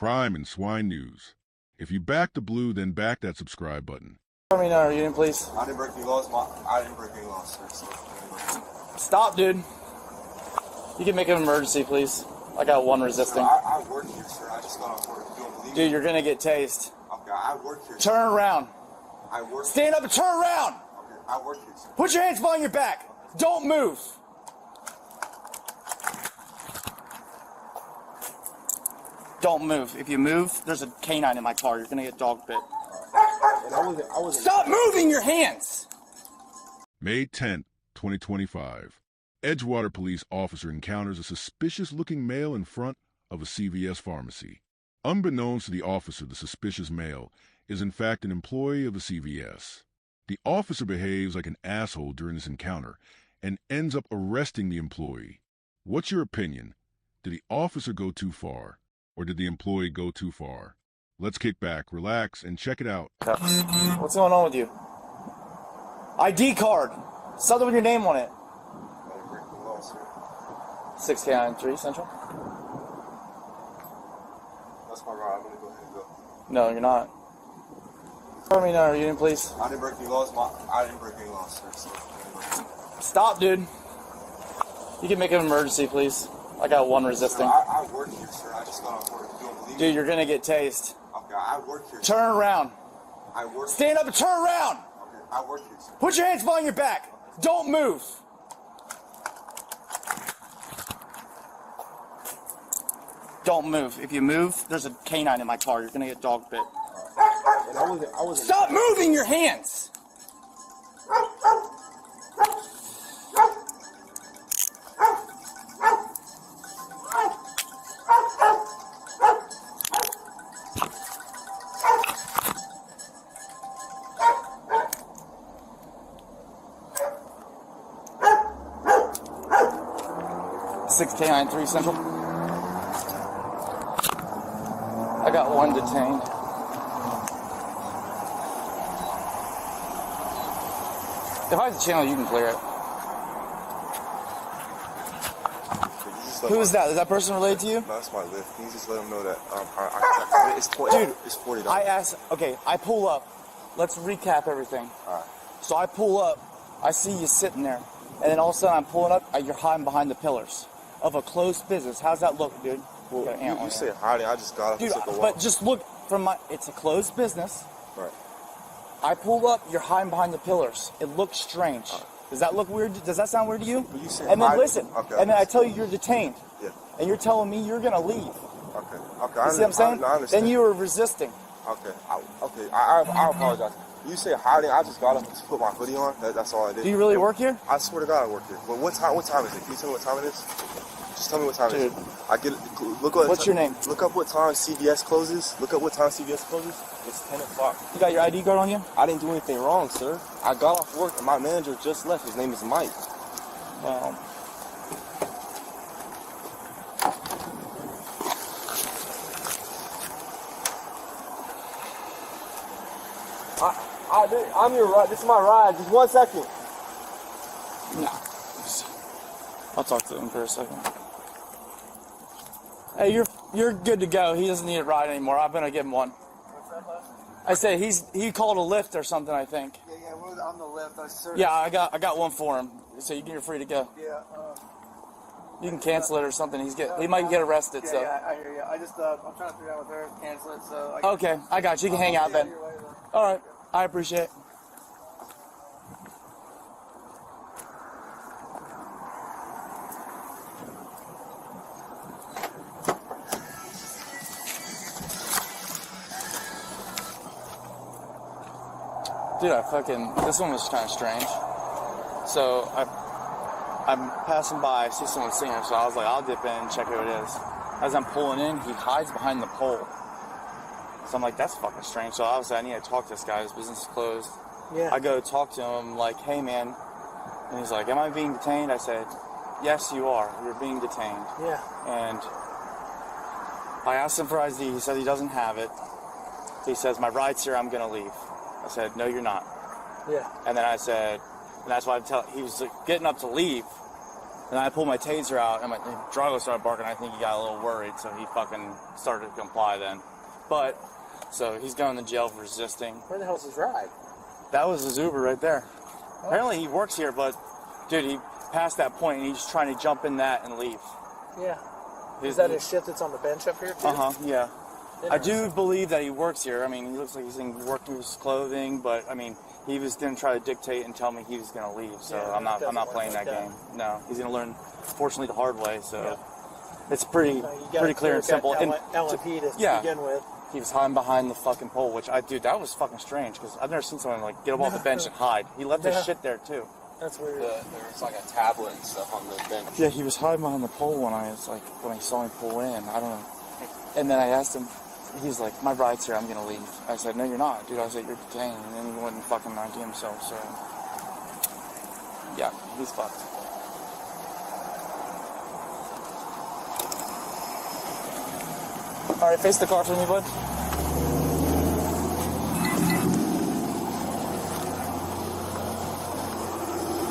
crime and swine news. If you back the blue, then back that subscribe button. Tell me no, you didn't, please. I didn't break any laws. I didn't break any laws, sir. So, stop, dude. You can make an emergency, please. I got one resisting. I work here, sir. I just got off work. You don't believe me? Dude, you're gonna get tased. Okay, I work here. Turn around. I work. Stand up and turn around. Okay, I work here, sir. Put your hands behind your back. Don't move. Don't move. If you move, there's a canine in my car. You're gonna get dog bit. And I wasn't. Stop moving your hands. May 10th, 2025. Edgewater police officer encounters a suspicious-looking male in front of a CVS pharmacy. Unbeknownst to the officer, the suspicious male is in fact an employee of a CVS. The officer behaves like an asshole during this encounter and ends up arresting the employee. What's your opinion? Did the officer go too far? Or did the employee go too far? Let's kick back, relax, and check it out. What's going on with you? ID card. Something with your name on it. 6K93 Central? That's my ride. I'm gonna go ahead and go. No, you're not. Tell me no, you didn't, please. I didn't break any laws. I didn't break any laws, sir. So, stop, dude. You can make an emergency, please. I got one resisting. I work here, sir. I just got off work. You don't believe me? Dude, you're gonna get tased. Okay, I work here. Turn around. I work. Stand up and turn around. Okay, I work here, sir. Put your hands behind your back. Don't move. Don't move. If you move, there's a canine in my car. You're gonna get dog bit. And I wasn't. Stop moving your hands. K93 Central. I got one detained. If I have the channel, you can clear it. Who is that? Is that person related to you? No, that's my lift. Can you just let them know that it's Dude, it's $40. I asked. Okay, I pull up. Let's recap everything. All right. So I pull up. I see you sitting there, and then all of a sudden I'm pulling up. You're hiding behind the pillars of a closed business. How's that look, dude? Well, you said hiding. I just got up and dude, took a walk. but just look from my. It's a closed business. Right. I pull up. You're hiding behind the pillars. It looks strange. Does that look weird? Does that sound weird to you? You said and then hiding. listen. Okay, and then I tell you you're detained. Yeah. And you're telling me you're gonna leave. Okay. Okay. You see what I'm saying? I understand. Then you were resisting. Okay. I apologize. You said hiding. I just got up to put my hoodie on. That's all I did. Do you really work here? I swear to God, I work here. But what time is it? Can you tell me what time it is? Just tell me what time it is. I get it. Look what. What's your name? Look up what time CVS closes. Look up what time CVS closes. It's 10 o'clock. You got your ID card on you? I didn't do anything wrong, sir. I got off work and my manager just left. His name is Mike. Well. I'm your ride. This is my ride. Just 1 second. No. I'll talk to him for a second. Hey, you're good to go. He doesn't need a ride anymore. I'm gonna give him one. I said he called a lift or something. I think. Yeah, we're on the left. Yeah, I got one for him. So you're free to go. Yeah. You can cancel it or something. He might get arrested. So. Yeah, I hear you. I'm trying to figure out with her cancel it. So. Okay, I got you. You can hang out then. All right, I appreciate it. Dude, this one was kind of strange. So I'm passing by, I see someone singing, so I was like, I'll dip in and check who it is. As I'm pulling in, he hides behind the pole. So I'm like, that's fucking strange. So obviously I need to talk to this guy, his business is closed. Yeah. I go talk to him, like, hey man. And he's like, am I being detained? I said, yes you are, you're being detained. Yeah. And I asked him for ID, he said he doesn't have it. He says, my ride's here, I'm gonna leave. I said, no, you're not. Yeah. And then I said, and that's why he was like, getting up to leave. And I pulled my taser out, and my Drago started barking. I think he got a little worried, so he fucking started to comply then. But, so he's going to jail for resisting. Where the hell's his ride? That was his Uber right there. Oh. Apparently he works here, but, dude, he passed that point, and he's trying to jump in that and leave. Yeah. Is that his shit that's on the bench up here, too? Uh-huh, yeah. I do believe that he works here. I mean, he looks like he's working his clothing, but, I mean, he was going to try to dictate and tell me he was going to leave, so yeah, I'm not playing that game. No, he's going to learn, fortunately, the hard way, so it's pretty clear and simple. LMP to begin with. He was hiding behind the fucking pole, which dude, that was fucking strange, because I've never seen someone, like, get up off the bench and hide. He left his shit there, too. That's weird. There was, like, a tablet and stuff on the bench. Yeah, he was hiding behind the pole when he saw me pull in. I don't know. And then I asked him, he's like, my ride's here, I'm going to leave. I said, no, you're not, dude. I said, you're detained. And then he wouldn't fucking ID himself, so. Yeah, he's fucked. All right, face the car for me, bud.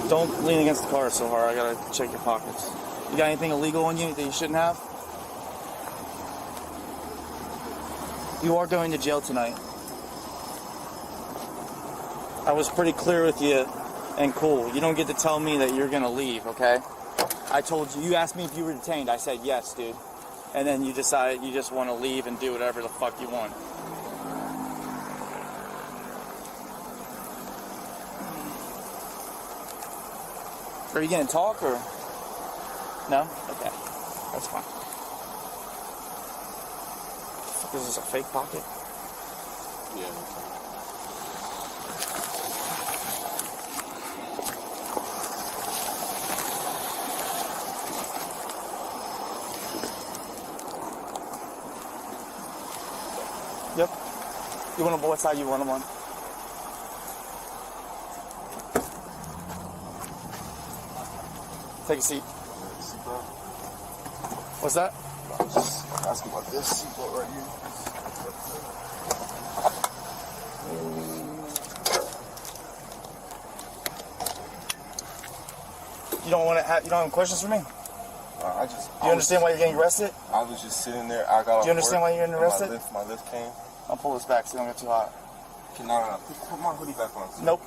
Don't lean against the car so hard. I gotta check your pockets. You got anything illegal on you that you shouldn't have? You are going to jail tonight. I was pretty clear with you and cool. You don't get to tell me that you're gonna leave, okay? I told you, you asked me if you were detained. I said yes, dude. And then you decided you just want to leave and do whatever the fuck you want. Are you gonna talk or? No? Okay. That's fine. Is this a fake pocket? Yeah. Yep. You want them what side you want them on? Take a seat. What's that? I was just asking about this seatbelt right here. You don't have questions for me? Do you understand why you're getting arrested? I was just sitting there. I got. Do you understand why you're getting arrested? My lift came. I'll pull this back so you don't get too hot. No. Put my hoodie back on. Nope.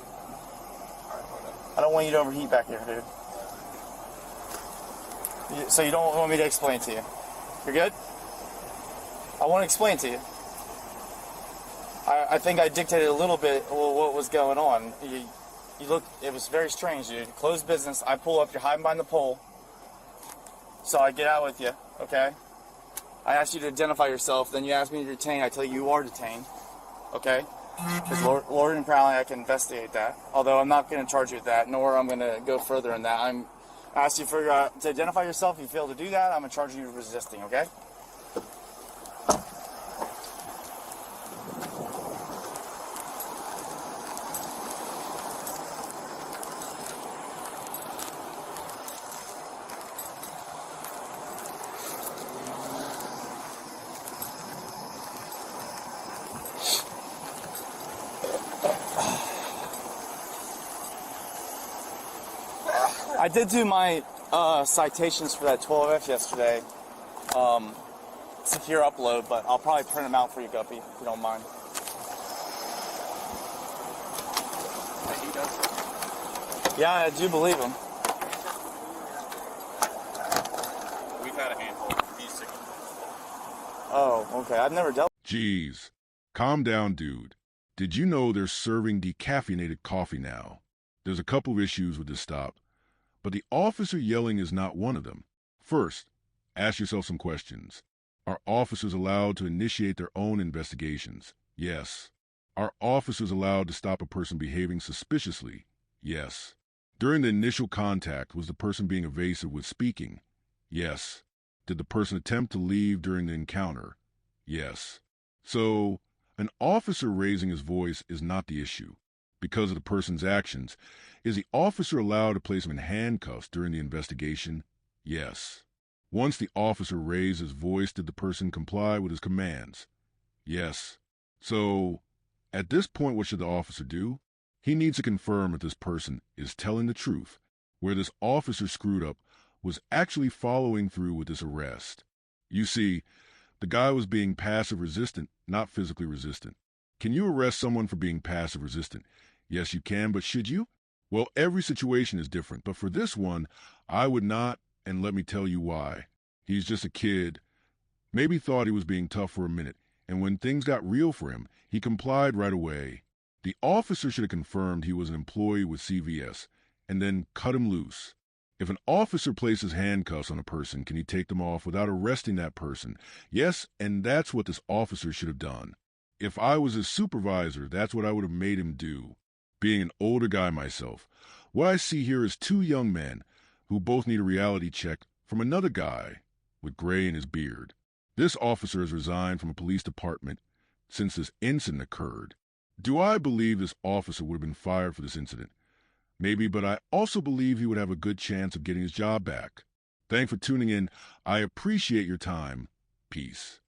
Alright, I don't want you to overheat back here, dude. So you don't want me to explain to you? You're good? I want to explain to you. I think I dictated a little bit what was going on. You look, it was very strange, dude. Closed business. I pull up, you're hiding behind the pole. So I get out with you, okay? I asked you to identify yourself, then you asked me to detain. I tell you you are detained, okay? Because Lord and Prowling, I can investigate that. Although I'm not going to charge you with that, nor I'm going to go further in that. I asked you to identify yourself. If you fail to do that, I'm going to charge you with resisting, okay? I did do my citations for that 12F yesterday. Secure upload, but I'll probably print them out for you, Guppy, if you don't mind. Yeah, I do believe him. We've had a handful of these tickets. Oh, okay. I've never dealt. Jeez. Calm down, dude. Did you know they're serving decaffeinated coffee now? There's a couple of issues with this stop, but the officer yelling is not one of them. First, ask yourself some questions. Are officers allowed to initiate their own investigations? Yes. Are officers allowed to stop a person behaving suspiciously? Yes. During the initial contact, was the person being evasive with speaking? Yes. Did the person attempt to leave during the encounter? Yes. So, an officer raising his voice is not the issue. Because of the person's actions, is the officer allowed to place him in handcuffs during the investigation? Yes. Once the officer raised his voice, did the person comply with his commands? Yes. So, at this point, what should the officer do? He needs to confirm if this person is telling the truth. Where this officer screwed up was actually following through with this arrest. You see, the guy was being passive resistant, not physically resistant. Can you arrest someone for being passive resistant? Yes, you can, but should you? Well, every situation is different, but for this one, I would not, and let me tell you why. He's just a kid. Maybe thought he was being tough for a minute, and when things got real for him, he complied right away. The officer should have confirmed he was an employee with CVS, and then cut him loose. If an officer places handcuffs on a person, can he take them off without arresting that person? Yes, and that's what this officer should have done. If I was his supervisor, that's what I would have made him do. Being an older guy myself, what I see here is two young men who both need a reality check from another guy with gray in his beard. This officer has resigned from a police department since this incident occurred. Do I believe this officer would have been fired for this incident? Maybe, but I also believe he would have a good chance of getting his job back. Thanks for tuning in. I appreciate your time. Peace.